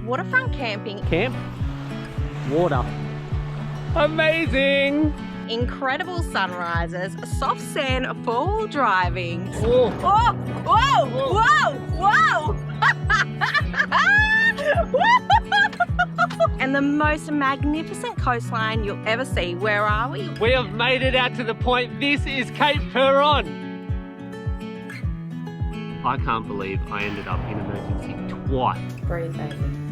waterfront camping. Camp, water. Amazing! Incredible sunrises, soft sand, four-wheel driving. Oh. Oh, whoa, whoa, whoa! And the most magnificent coastline you'll ever see. Where are we? We have made it out to the point. This is Cape Peron. I can't believe I ended up in emergency twice. Breathtaking.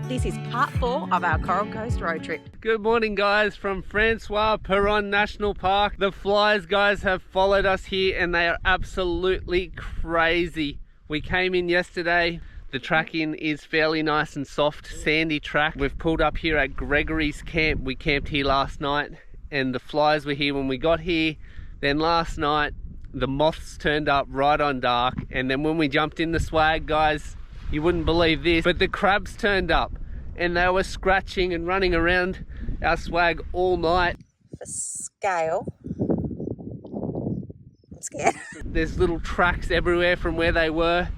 This is part 4 of our Coral Coast road trip. Good morning, guys, from Francois Peron National Park. The flies guys have followed us here and they are absolutely crazy. We came in yesterday. The track in is fairly nice and soft, sandy track. We've pulled up here at Gregory's camp. We camped here last night and the flies were here when we got here. Then last night, the moths turned up right on dark. And then when we jumped in the swag, guys, you wouldn't believe this, but the crabs turned up and they were scratching and running around our swag all night. For scale, I'm scared. There's little tracks everywhere from where they were.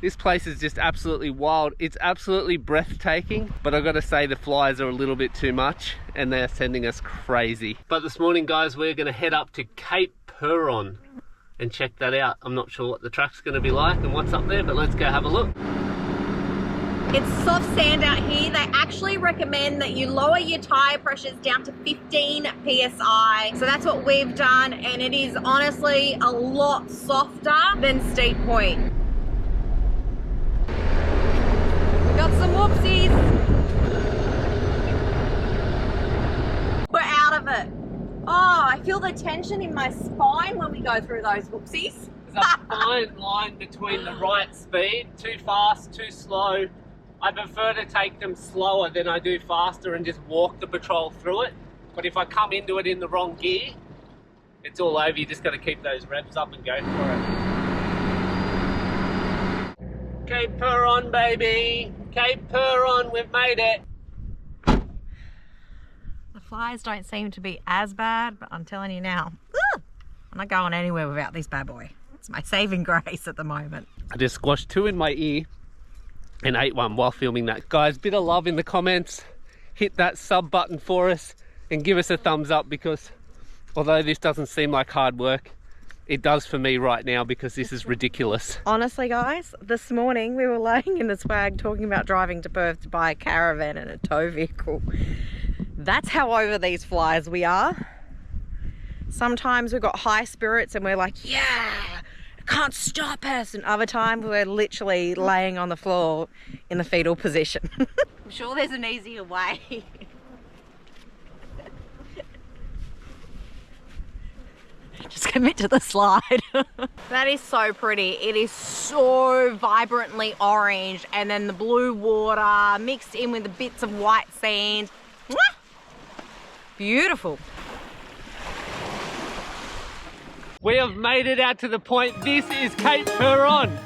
This place is just absolutely wild. It's absolutely breathtaking, but I've got to say the flies are a little bit too much and they're sending us crazy. But this morning, guys, we're going to head up to Cape Peron and check that out. I'm not sure what the track's going to be like and what's up there, but let's go have a look. It's soft sand out here. They actually recommend that you lower your tire pressures down to 15 psi. So that's what we've done, and it is honestly a lot softer than Steep Point. We got some whoopsies. We're out of it. Oh, I feel the tension in my spine when we go through those whoopsies. There's a fine line between the right speed, too fast, too slow. I prefer to take them slower than I do faster and just walk the patrol through it. But if I come into it in the wrong gear, it's all over. You just got to keep those revs up and go for it. Cape Peron, baby. Cape Peron, we've made it. The flies don't seem to be as bad, but I'm telling you now, I'm not going anywhere without this bad boy. It's my saving grace at the moment. I just squashed 2 in my ear and ate one while filming that. Guys, bit of love in the comments. Hit that sub button for us and give us a thumbs up, because although this doesn't seem like hard work, it does for me right now because this is ridiculous. Honestly, guys, this morning we were laying in the swag talking about driving to Perth to buy a caravan and a tow vehicle. That's how over these flies we are. Sometimes we've got high spirits and we're like, yeah, it can't stop us. And other times we're literally laying on the floor in the fetal position. I'm sure there's an easier way. Just commit to the slide. That is so pretty. It is so vibrantly orange, and then the blue water mixed in with the bits of white sand. Mwah! Beautiful. We have made it out to the point. This is Cape Peron.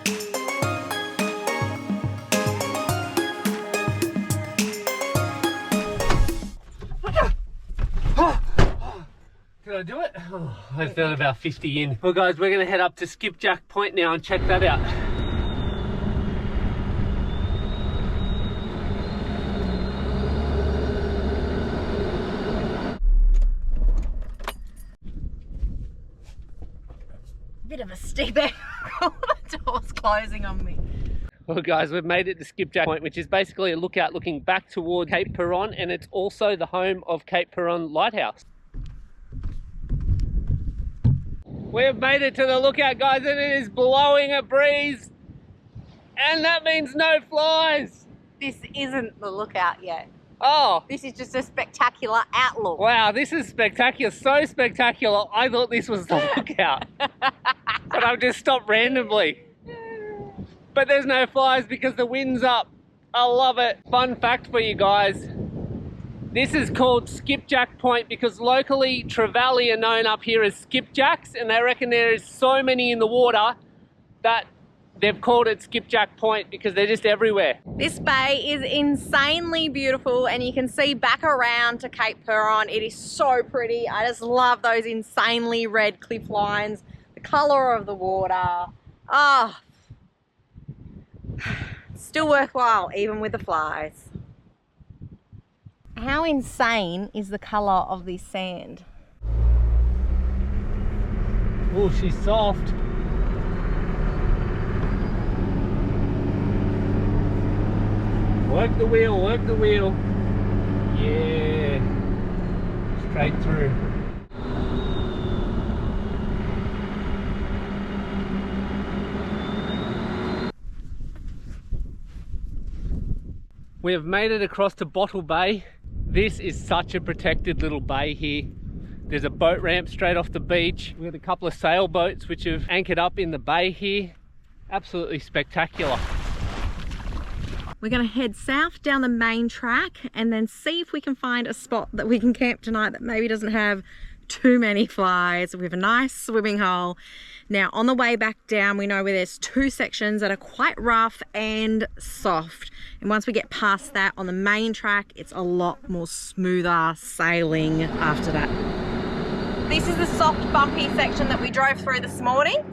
Did I do it? Oh, I've done about 50 in. Well, guys, we're going to head up to Skipjack Point now and check that out. Bit of a steep angle. The door's closing on me. Well, guys, we've made it to Skipjack Point, which is basically a lookout looking back toward Cape Peron, and it's also the home of Cape Peron Lighthouse. We have made it to the lookout, guys, and it is blowing a breeze, and that means no flies. This isn't the lookout yet. Oh. This is just a spectacular outlook. Wow, this is spectacular, so spectacular. I thought this was the lookout. But I've just stopped randomly. But there's no flies because the wind's up. I love it. Fun fact for you guys. This is called Skipjack Point because locally trevally are known up here as skipjacks, and they reckon there is so many in the water that they've called it Skipjack Point because they're just everywhere. This bay is insanely beautiful, and you can see back around to Cape Peron. It is so pretty. I just love those insanely red cliff lines, the colour of the water. Ah, Still worthwhile, even with the flies. How insane is the colour of this sand? Oh, she's soft. Work the wheel, work the wheel. Yeah. Straight through. We have made it across to Bottle Bay. This is such a protected little bay here. There's a boat ramp straight off the beach. We've got a couple of sailboats which have anchored up in the bay here. Absolutely spectacular. We're going to head south down the main track and then see if we can find a spot that we can camp tonight that maybe doesn't have too many flies. We have a nice swimming hole. Now on the way back down, we know where there's two sections that are quite rough and soft. And once we get past that on the main track, it's a lot more smoother sailing after that. This is the soft bumpy section that we drove through this morning.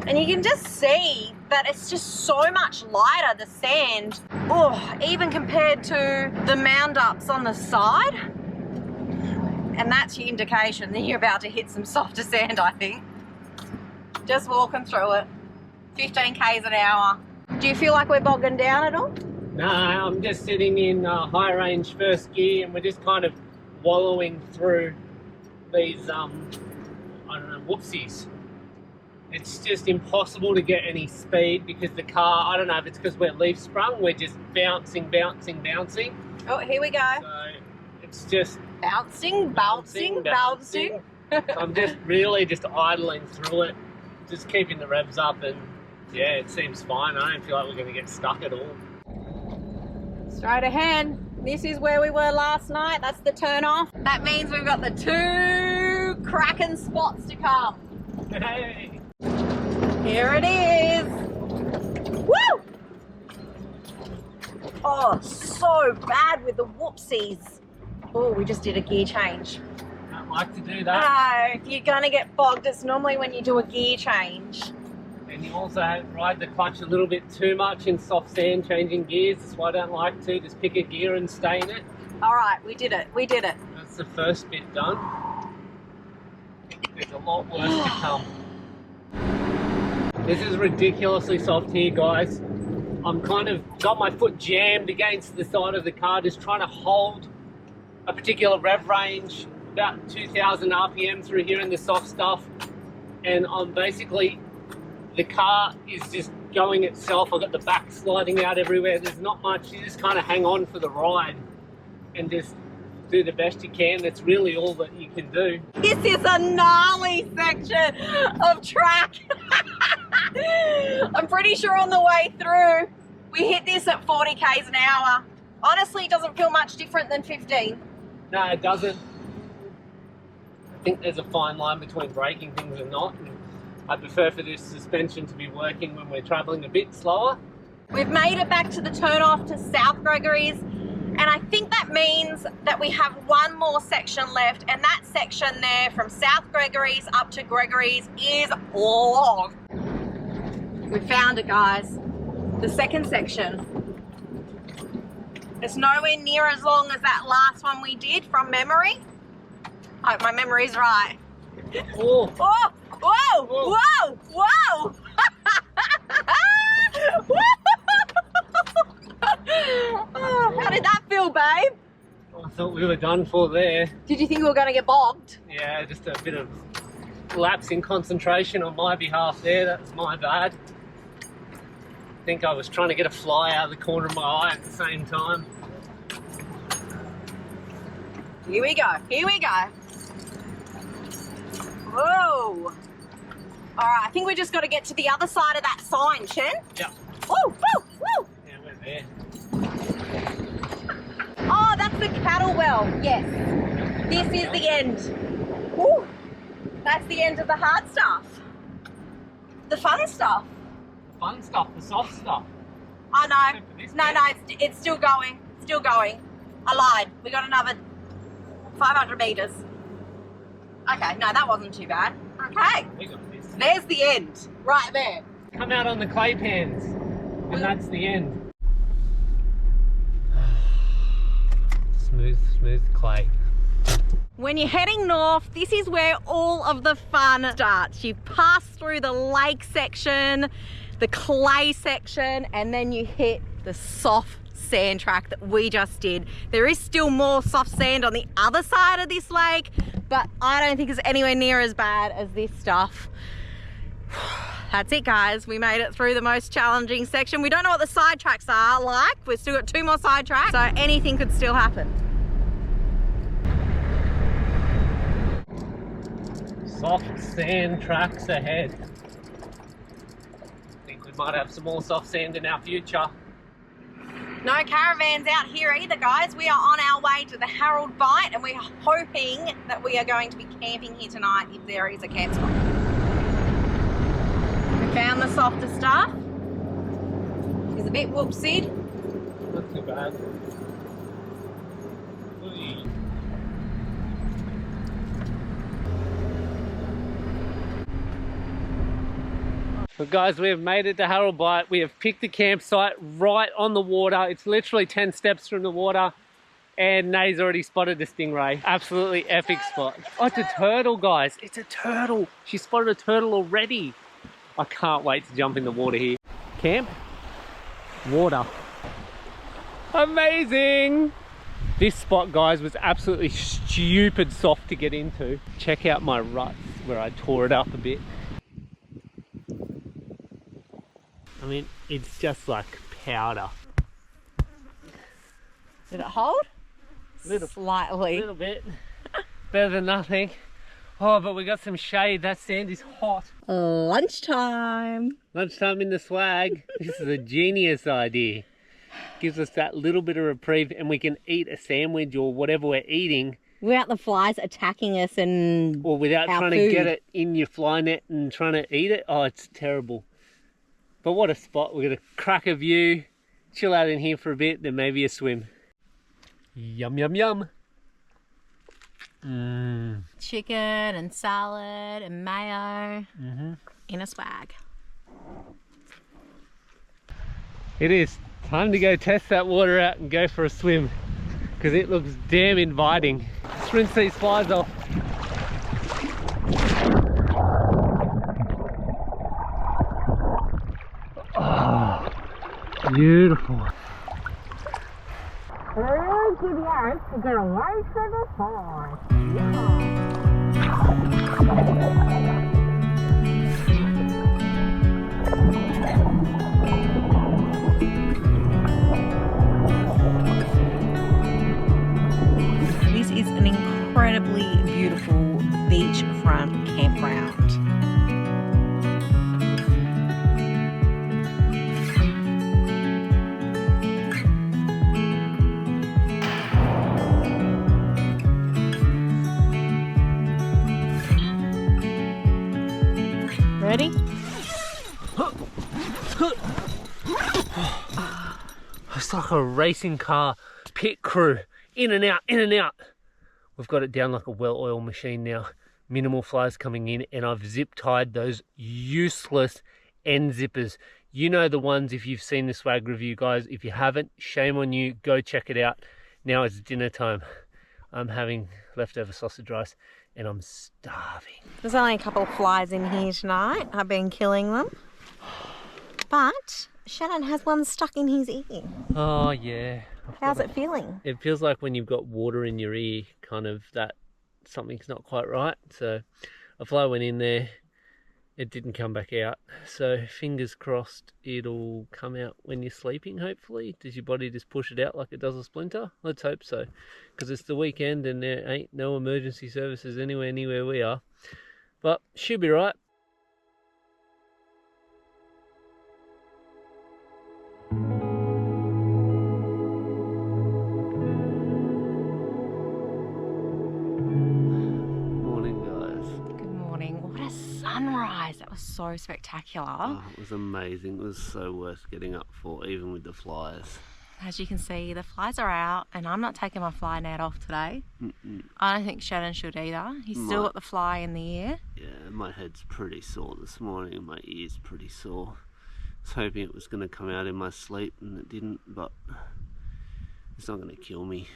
And you can just see that it's just so much lighter, the sand. Oh, even compared to the mound ups on the side. And that's your indication that you're about to hit some softer sand, I think. Just walking through it. 15 k's an hour. Do you feel like we're bogging down at all? No, I'm just sitting in high range first gear and we're just kind of wallowing through these, I don't know, whoopsies. It's just impossible to get any speed because the car, I don't know if it's because we're leaf sprung, we're just bouncing. Oh, here we go. So it's just Bouncing. I'm just really just idling through it, just keeping the revs up, and yeah, it seems fine. I don't feel like we're going to get stuck at all. Straight ahead. This is where we were last night. That's the turn off. That means we've got the two cracking spots to come. Hey! Here it is. Woo! Oh, so bad with the whoopsies. Oh, we just did a gear change. I don't like to do that. No, you're gonna get bogged. It's normally when you do a gear change. And you also ride the clutch a little bit too much in soft sand, changing gears. That's why I don't like to. Just pick a gear and stay in it. All right, we did it. That's the first bit done. There's a lot worse to come. This is ridiculously soft here, guys. I'm kind of got my foot jammed against the side of the car, just trying to hold a particular rev range, about 2,000 RPM through here in the soft stuff. And I'm basically, the car is just going itself. I've got the back sliding out everywhere. There's not much. You just kind of hang on for the ride and just do the best you can. That's really all that you can do. This is a gnarly section of track. I'm pretty sure on the way through, we hit this at 40 k's an hour. Honestly, it doesn't feel much different than 15. No, it doesn't. I think there's a fine line between braking things and not. And I prefer for this suspension to be working when we're traveling a bit slower. We've made it back to the turn off to South Gregory's, and I think that means that we have one more section left, and that section there from South Gregory's up to Gregory's is long. We found it, guys. The second section. It's nowhere near as long as that last one we did from memory. I hope my memory's right. Oh. Oh, whoa, whoa, whoa. Oh, how did that feel, babe? I thought we were done for there. Did you think we were going to get bogged? Yeah, just a bit of lapse in concentration on my behalf there. That's my bad. I think I was trying to get a fly out of the corner of my eye at the same time. Here we go. Whoa. All right, I think we just got to get to the other side of that sign, Chen. Yeah. Woo, woo, woo. Yeah, we're there. Oh, that's the cattle well. Yes. This is the end. Woo. That's the end of the hard stuff. The fun stuff. The fun stuff, the soft stuff. Oh, no. No, it's still going. Still going. I lied. We got another 500 meters. Okay, no, that wasn't too bad. Okay. We got this. There's the end. Right there. Come out on the clay pans. And that's the end. smooth clay. When you're heading north, this is where all of the fun starts. You pass through the lake section, the clay section, and then you hit the soft sand track that we just did. There is still more soft sand on the other side of this lake, but I don't think it's anywhere near as bad as this stuff. That's it, guys. We made it through the most challenging section. We don't know what the side tracks are like. We've still got 2 more side tracks, so anything could still happen. Soft sand tracks ahead. Think we might have some more soft sand in our future. No caravans out here either, guys. We are on our way to the Harold Bight, and we're hoping that we are going to be camping here tonight if there is a camp spot. We found the softer stuff. It's a bit whoopsied. Not too bad. But guys, we have made it to Harold Bight. We have picked the campsite right on the water. It's literally 10 steps from the water. And Nay's already spotted the stingray. Absolutely epic spot. Oh, it's a turtle, guys. It's a turtle. She spotted a turtle already. I can't wait to jump in the water here. Camp, water. Amazing. This spot, guys, was absolutely stupid soft to get into. Check out my ruts where I tore it up a bit. I mean, it's just like powder. Did it hold? Slightly. A little bit. Better than nothing. Oh, but we got some shade. That sand is hot. Lunchtime. Lunchtime in the swag. This is a genius idea. Gives us that little bit of reprieve, and we can eat a sandwich or whatever we're eating. Without the flies attacking us and or without trying to get it in your fly net and trying to eat it. Oh, it's terrible. But what a spot. We're going to crack a view, chill out in here for a bit, then maybe a swim. Yum, yum, yum. Chicken and salad and mayo in a swag. It is time to go test that water out and go for a swim, because it looks damn inviting. Let's rinse these flies off. Oh, beautiful. Thank you, yes, to get away from the flies. This is an incredibly beautiful beachfront campground. Ready? It's like a racing car pit crew. In and out, in and out. We've got it down like a well-oiled machine now. Minimal flies coming in, and I've zip-tied those useless end zippers. You know the ones if you've seen the swag review, guys. If you haven't, shame on you. Go check it out. Now it's dinner time. I'm having leftover sausage rice and I'm starving. There's only a couple of flies in here tonight. I've been killing them. But Shannon has one stuck in his ear. Oh yeah. How's it feeling? It feels like when you've got water in your ear, kind of that something's not quite right. So a fly went in there, it didn't come back out. So fingers crossed it'll come out when you're sleeping, hopefully. Does your body just push it out like it does a splinter? Let's hope so. Because it's the weekend and there ain't no emergency services anywhere near where we are. But should be right. Sunrise, that was so spectacular. Oh, it was amazing. It was so worth getting up for, even with the flies. As you can see, the flies are out and I'm not taking my fly net off today. I don't think Shannon should either. He's still got the fly in the ear. Yeah, my head's pretty sore this morning and my ear's pretty sore. I was hoping it was going to come out in my sleep and it didn't, but it's not going to kill me.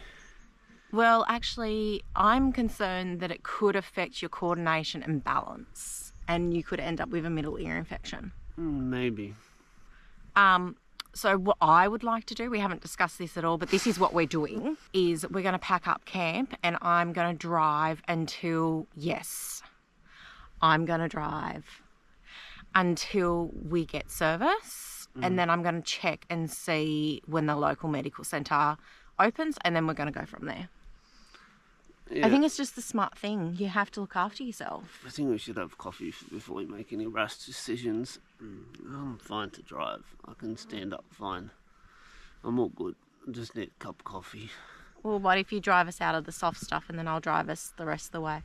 Well, actually, I'm concerned that it could affect your coordination and balance, and you could end up with a middle ear infection. Maybe. So what I would like to do, we haven't discussed this at all, but this is what we're doing, is we're going to pack up camp and I'm going to drive until, yes, I'm going to drive until we get service. And then I'm going to check and see when the local medical centre opens, and then we're going to go from there. Yeah. I think it's just the smart thing. You have to look after yourself. I think we should have coffee before we make any rash decisions. I'm fine to drive. I can stand up fine. I'm all good. I just need a cup of coffee. Well, what if you drive us out of the soft stuff and then I'll drive us the rest of the way?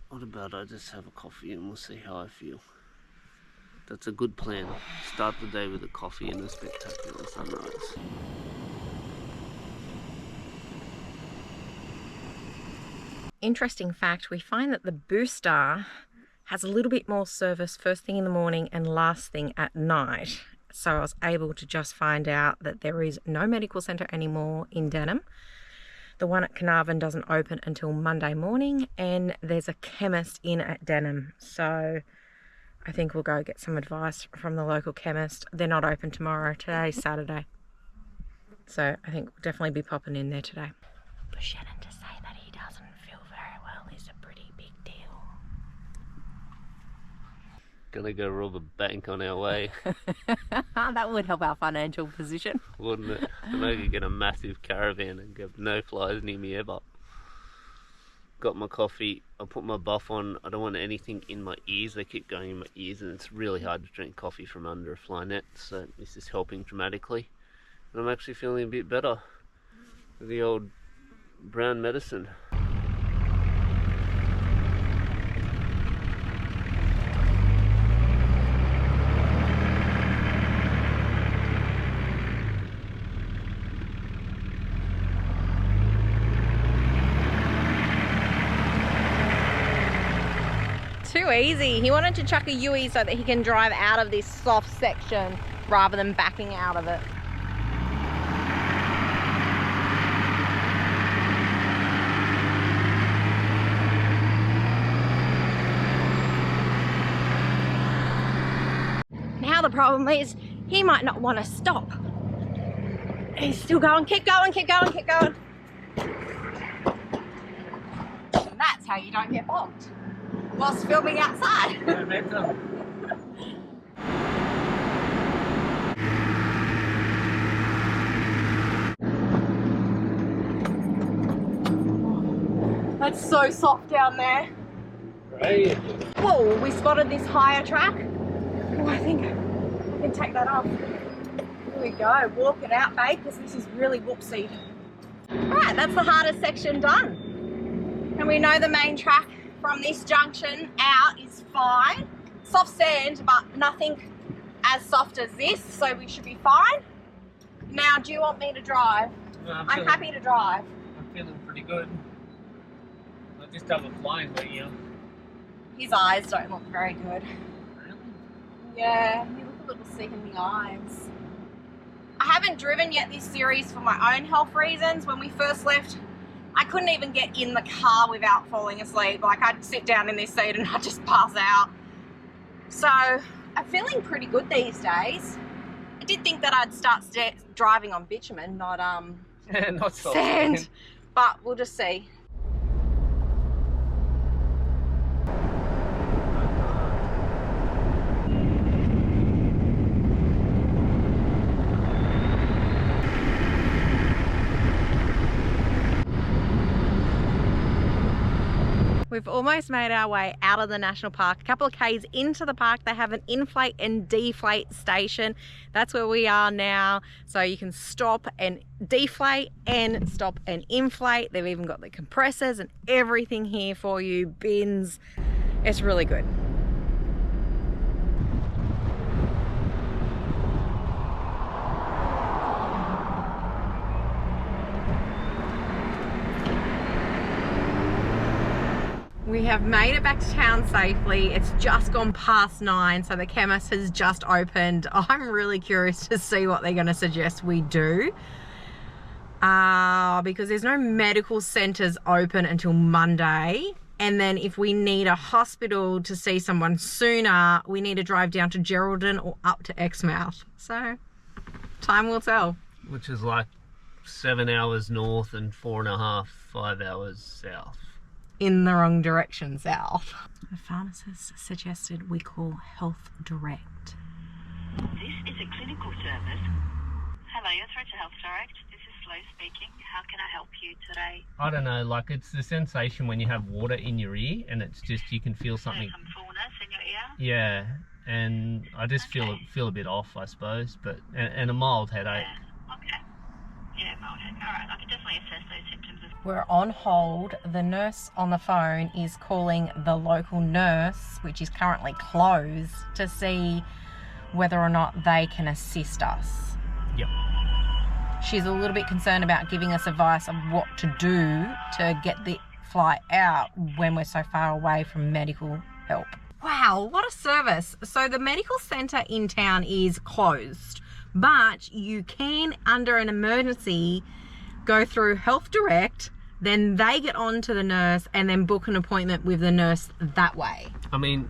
What about I just have a coffee and we'll see how I feel? That's a good plan. Start the day with a coffee and a spectacular sunrise. Interesting fact, we find that the booster has a little bit more service first thing in the morning and last thing at night. So I was able to just find out that there is no medical centre anymore in Denham. The one at Carnarvon doesn't open until Monday morning, and there's a chemist in at Denham. So I think we'll go get some advice from the local chemist. They're not open tomorrow. Today's Saturday. So I think we'll definitely be popping in there today. For Shannon to say that he doesn't feel very well is a pretty big deal. Gonna go rob a bank on our way. That would help our financial position. Wouldn't it? And I could get a massive caravan and get no flies near me ever. Got my coffee, I put my buff on. I don't want anything in my ears. They keep going in my ears and it's really hard to drink coffee from under a fly net. So this is helping dramatically. And I'm actually feeling a bit better with the old brown medicine. Too easy. He wanted to chuck a Yui so that he can drive out of this soft section rather than backing out of it. Now the problem is he might not want to stop. He's still going. Keep going, keep going, keep going. And that's how you don't get bombed whilst filming outside. That's so soft down there. Right. Whoa, we spotted this higher track. Oh, I think I can take that off. Here we go, walk it out, babe, because this is really whoopsie. Alright, that's the hardest section done. And we know the main track from this junction out is fine. Soft sand, but nothing as soft as this, so we should be fine. Now, do you want me to drive? No, I'm happy to drive. I'm feeling pretty good. I just have a flying wing, you know. His eyes don't look very good. Really? Yeah, you look a little sick in the eyes. I haven't driven yet this series for my own health reasons. When we first left, I couldn't even get in the car without falling asleep. Like, I'd sit down in this seat and I'd just pass out. So I'm feeling pretty good these days. I did think that I'd start driving on bitumen, not Not sand, but we'll just see. We've almost made our way out of the national park. A couple of k's into the park, they have an inflate and deflate station. That's where we are now. So you can stop and deflate and stop and inflate. They've even got the compressors and everything here for you, bins. It's really good. We have made it back to town safely. It's just gone past 9, so the chemist has just opened. I'm really curious to see what they're going to suggest we do. Because there's no medical centres open until Monday. And then if we need a hospital to see someone sooner, we need to drive down to Geraldton or up to Exmouth. So, time will tell. Which is like 7 hours north and 4.5, 5 hours south. In the wrong direction, south. The pharmacist suggested we call Health Direct. This is a clinical service. Hello, you're through to Health Direct. This is Flo speaking. How can I help you today? I don't know, like it's the sensation when you have water in your ear and it's just, you can feel something. Some fullness in your ear? Yeah, and I just feel a bit off, I suppose, but and a mild headache. Yeah. Okay. Yeah, mild headache. All right, I can definitely assess those symptoms. We're on hold. The nurse on the phone is calling the local nurse, which is currently closed, to see whether or not they can assist us. Yep. She's a little bit concerned about giving us advice of what to do to get the fly out when we're so far away from medical help. Wow, what a service. So the medical centre in town is closed, but you can, under an emergency, go through Health Direct, then they get on to the nurse and then book an appointment with the nurse that way. I mean,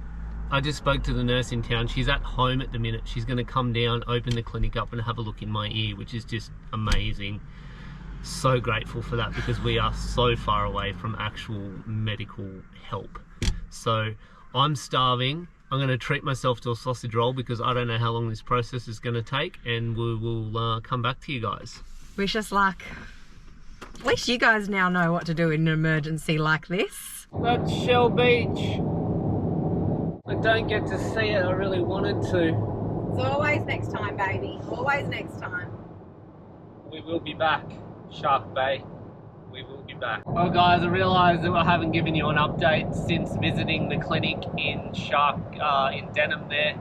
I just spoke to the nurse in town. She's at home at the minute. She's going to come down, open the clinic up and have a look in my ear, which is just amazing. So grateful for that because we are so far away from actual medical help. So I'm starving. I'm going to treat myself to a sausage roll because I don't know how long this process is going to take, and we will come back to you guys. Wish us luck. At least you guys now know what to do in an emergency like this. That's Shell Beach. I don't get to see it. I really wanted to. It's always next time, baby. Always next time. We will be back, Shark Bay. We will be back. Well guys, I realised that I haven't given you an update since visiting the clinic in in Denham there.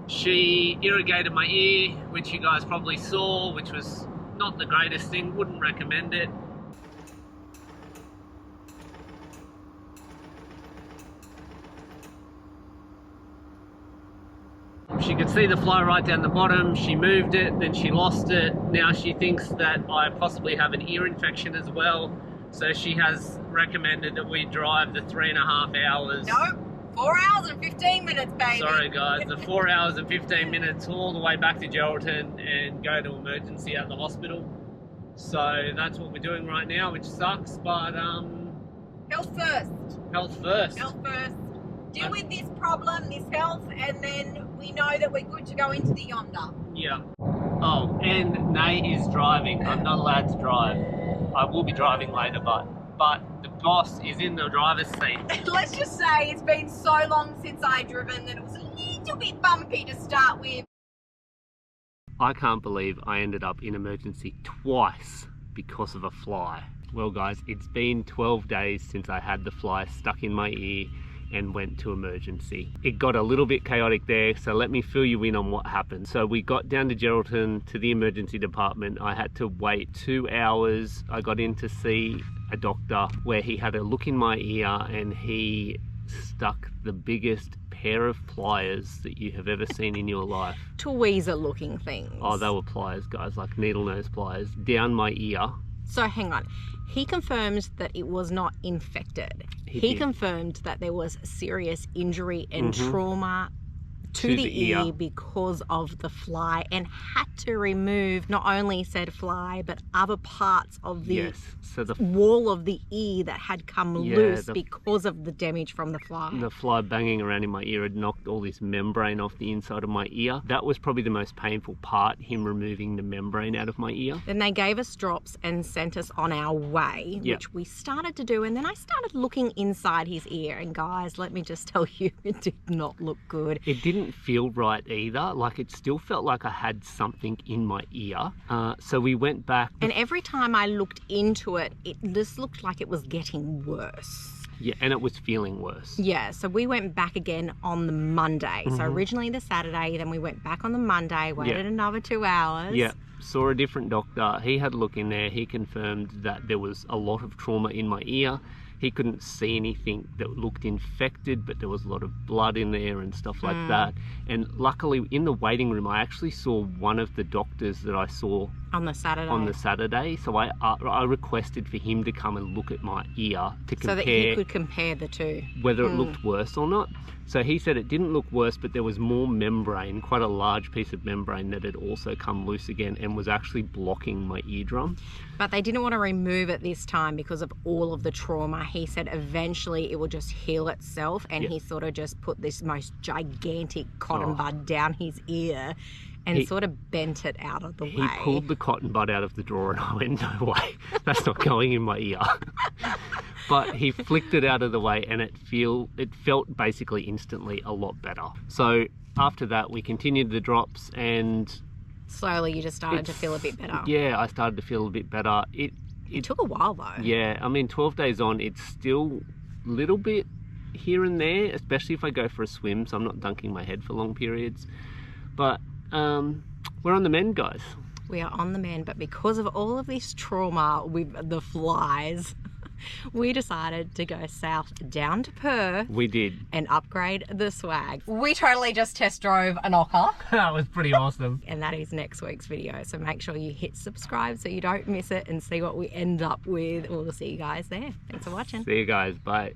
She irrigated my ear, which you guys probably saw, which was not the greatest thing, wouldn't recommend it. She could see the fly right down the bottom. She moved it, then she lost it. Now she thinks that I possibly have an ear infection as well. So she has recommended that we drive the 3.5 hours. Nope, 4 hours and 15 minutes, baby. Sorry guys, the 4 hours and 15 minutes all the way back to Geraldton and go to emergency at the hospital. So that's what we're doing right now, which sucks, but Health first. Health first. Health first. Deal with this problem, this health, and then we know that we're good to go into the yonder. Yeah. Oh, and Nate is driving. I'm not allowed to drive. I will be driving later, but the boss is in the driver's seat. Let's just say it's been so long since I've driven that it was a little bit bumpy to start with. I can't believe I ended up in emergency twice because of a fly. Well guys, it's been 12 days since I had the fly stuck in my ear and went to emergency. It got a little bit chaotic there, so let me fill you in on what happened. So we got down to Geraldton to the emergency department. I had to wait 2 hours. I got in to see a doctor where he had a look in my ear and he stuck the biggest pair of pliers that you have ever seen in your life. Tweezer looking things. Oh, they were pliers, guys, like needle nose pliers, down my ear. So hang on. He confirmed that it was not infected. He confirmed that there was serious injury and trauma to the ear because of the fly, and had to remove not only said fly but other parts of the wall of the ear that had come loose because of the damage from the fly. The fly banging around in my ear had knocked all this membrane off the inside of my ear. That was probably the most painful part, him removing the membrane out of my ear. Then they gave us drops and sent us on our way, which we started to do, and then I started looking inside his ear, and guys, let me just tell you, it did not look good. It didn't feel right either. Like, it still felt like I had something in my ear. So we went back. And every time I looked into it, it just looked like it was getting worse. Yeah, and it was feeling worse. Yeah, so we went back again on the Monday. So originally the Saturday, then we went back on the Monday, waited another 2 hours. Yeah, saw a different doctor. He had a look in there. He confirmed that there was a lot of trauma in my ear. He couldn't see anything that looked infected, but there was a lot of blood in there and stuff like that. And luckily in the waiting room, I actually saw one of the doctors that I saw on the Saturday. So I requested for him to come and look at my ear to compare, so that he could compare the two, whether it looked worse or not. So he said it didn't look worse, but there was more membrane, quite a large piece of membrane that had also come loose again and was actually blocking my eardrum. But they didn't want to remove it this time because of all of the trauma. He said eventually it will just heal itself, and he sort of just put this most gigantic cotton bud down his ear and sort of bent it out of the way. He pulled the cotton bud out of the drawer and I went, no way, that's not going in my ear. But he flicked it out of the way and it felt basically instantly a lot better. So after that we continued the drops and slowly you just started to feel a bit better. Yeah, I started to feel a bit better. It took a while though. Yeah, I mean 12 days on, it's still a little bit here and there, especially if I go for a swim, so I'm not dunking my head for long periods. But we're on the mend, guys. We are on the mend, but because of all of this trauma with the flies, we decided to go south down to Perth. We did. And upgrade the swag. We totally just test drove a knocker. That was pretty awesome. And that is next week's video. So make sure you hit subscribe so you don't miss it and see what we end up with. We'll see you guys there. Thanks for watching. See you guys. Bye.